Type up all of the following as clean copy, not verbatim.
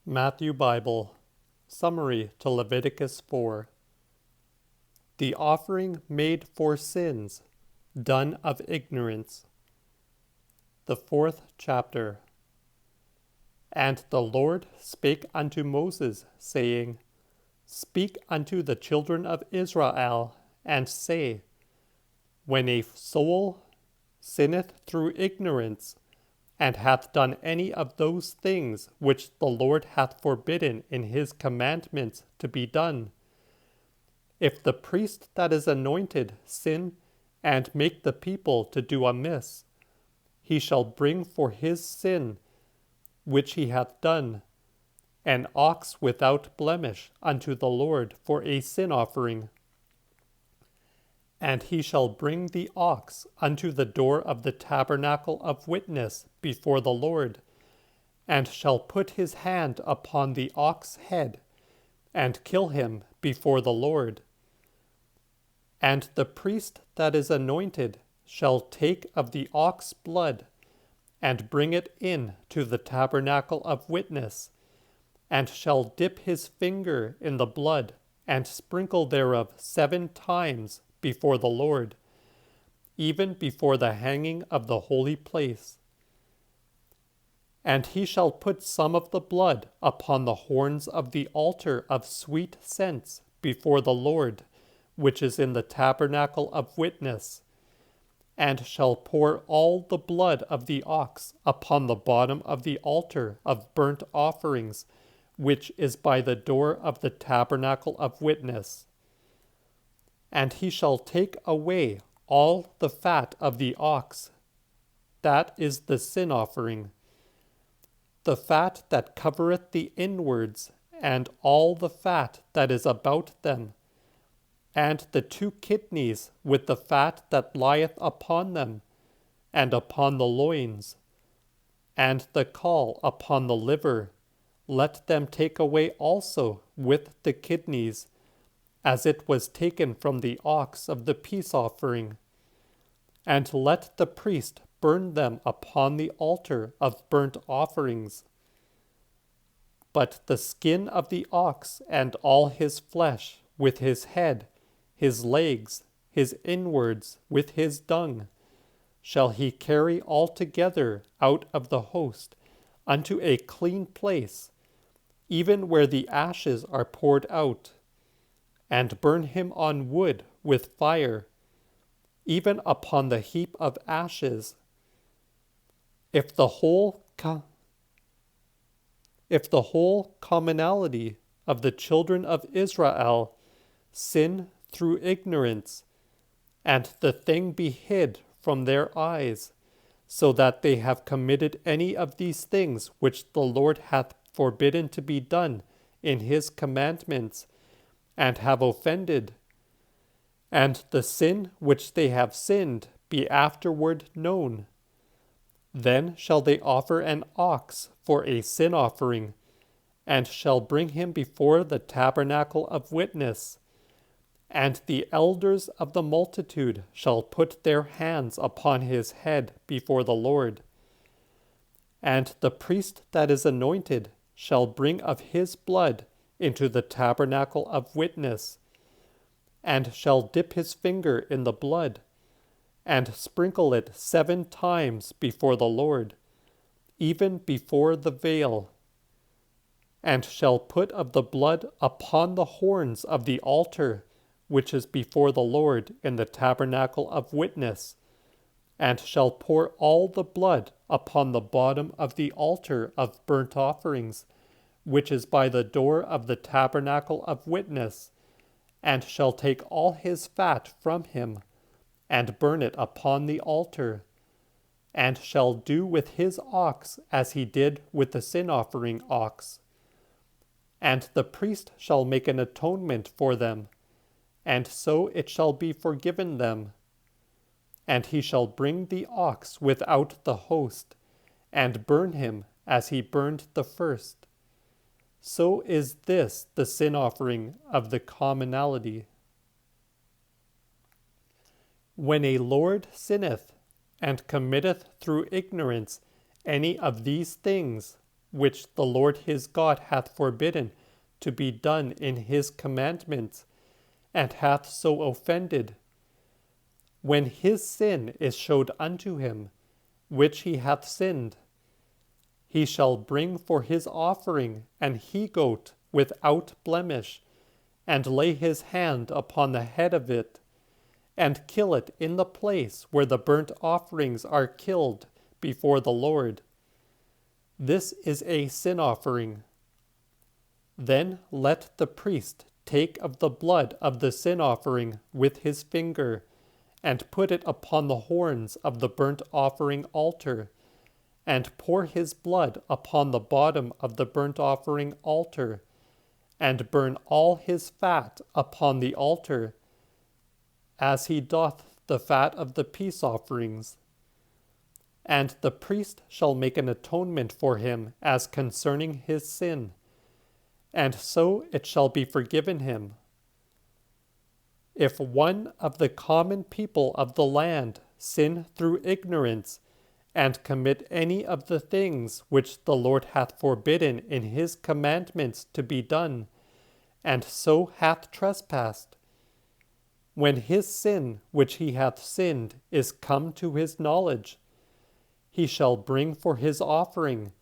Matthew Bible Summary to Leviticus 4. The offering made for sins, done of ignorance. The fourth chapter. And the Lord spake unto Moses, saying, Speak unto the children of Israel, and say, When a soul sinneth through ignorance, and hath done any of those things which the Lord hath forbidden in his commandments to be done, if the priest that is anointed sin and make the people to do amiss, he shall bring for his sin which he hath done an ox without blemish unto the Lord for a sin offering. And he shall bring the ox unto the door of the tabernacle of witness before the Lord, and shall put his hand upon the ox's head, and kill him before the Lord. And the priest that is anointed shall take of the ox blood, and bring it in to the tabernacle of witness, and shall dip his finger in the blood, and sprinkle thereof 7 times before the Lord, even before the hanging of the holy place. And he shall put some of the blood upon the horns of the altar of sweet scents before the Lord, which is in the tabernacle of witness, and shall pour all the blood of the ox upon the bottom of the altar of burnt offerings, which is by the door of the tabernacle of witness. And he shall take away all the fat of the ox, that is the sin offering, the fat that covereth the inwards, and all the fat that is about them, and the 2 kidneys with the fat that lieth upon them, and upon the loins, and the caul upon the liver, let them take away also with the kidneys, as it was taken from the ox of the peace offering. And let the priest burn them upon the altar of burnt offerings. But the skin of the ox and all his flesh, with his head, his legs, his inwards, with his dung, shall he carry altogether out of the host unto a clean place, even where the ashes are poured out, and burn him on wood with fire, even upon the heap of ashes. If the whole commonality of the children of Israel sin through ignorance, and the thing be hid from their eyes, so that they have committed any of these things which the Lord hath forbidden to be done in his commandments, and have offended, and the sin which they have sinned be afterward known, then shall they offer an ox for a sin offering, and shall bring him before the tabernacle of witness, and the elders of the multitude shall put their hands upon his head before the Lord. And the priest that is anointed shall bring of his blood into the tabernacle of witness, and shall dip his finger in the blood, and sprinkle it 7 times before the Lord, even before the veil, and shall put of the blood upon the horns of the altar, which is before the Lord in the tabernacle of witness, and shall pour all the blood upon the bottom of the altar of burnt offerings, which is by the door of the tabernacle of witness, and shall take all his fat from him, and burn it upon the altar, and shall do with his ox as he did with the sin offering ox. And the priest shall make an atonement for them, and so it shall be forgiven them. And he shall bring the ox without the host, and burn him as he burned the first. So is this the sin offering of the commonalty. When a lord sinneth, and committeth through ignorance any of these things, which the Lord his God hath forbidden to be done in his commandments, and hath so offended, when his sin is showed unto him, which he hath sinned, he shall bring for his offering an he-goat without blemish, and lay his hand upon the head of it, and kill it in the place where the burnt offerings are killed before the Lord. This is a sin offering. Then let the priest take of the blood of the sin offering with his finger, and put it upon the horns of the burnt offering altar, and pour his blood upon the bottom of the burnt offering altar, and burn all his fat upon the altar, as he doth the fat of the peace offerings. And the priest shall make an atonement for him as concerning his sin, and so it shall be forgiven him. If one of the common people of the land sin through ignorance, and commit any of the things which the Lord hath forbidden in his commandments to be done, and so hath trespassed, when his sin which he hath sinned is come to his knowledge, he shall bring for his offering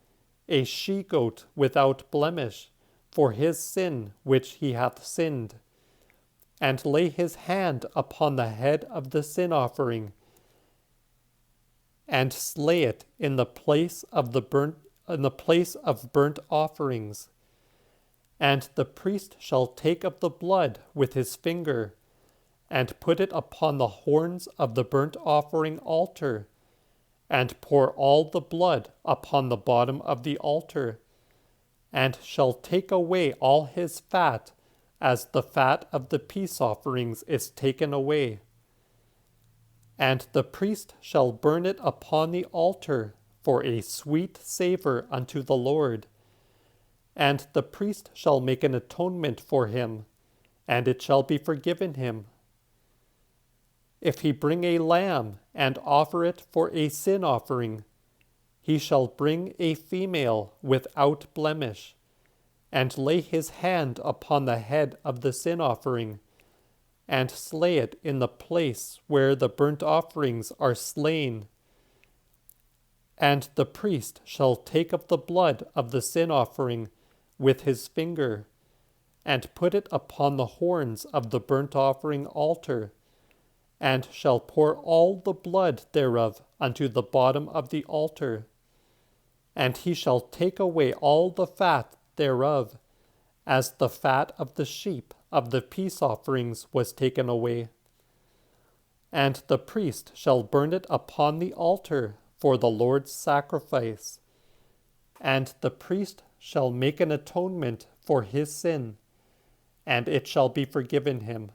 a she-goat without blemish for his sin which he hath sinned, and lay his hand upon the head of the sin offering, and slay it in the place of burnt offerings. And the priest shall take of the blood with his finger, and put it upon the horns of the burnt offering altar, and pour all the blood upon the bottom of the altar, and shall take away all his fat, as the fat of the peace offerings is taken away. And the priest shall burn it upon the altar for a sweet savour unto the Lord. And the priest shall make an atonement for him, and it shall be forgiven him. If he bring a lamb and offer it for a sin offering, he shall bring a female without blemish, and lay his hand upon the head of the sin offering, and slay it in the place where the burnt offerings are slain. And the priest shall take of the blood of the sin offering with his finger, and put it upon the horns of the burnt offering altar, and shall pour all the blood thereof unto the bottom of the altar. And he shall take away all the fat thereof, as the fat of the sheep of the peace offerings was taken away. And the priest shall burn it upon the altar for the Lord's sacrifice. And the priest shall make an atonement for his sin, and it shall be forgiven him.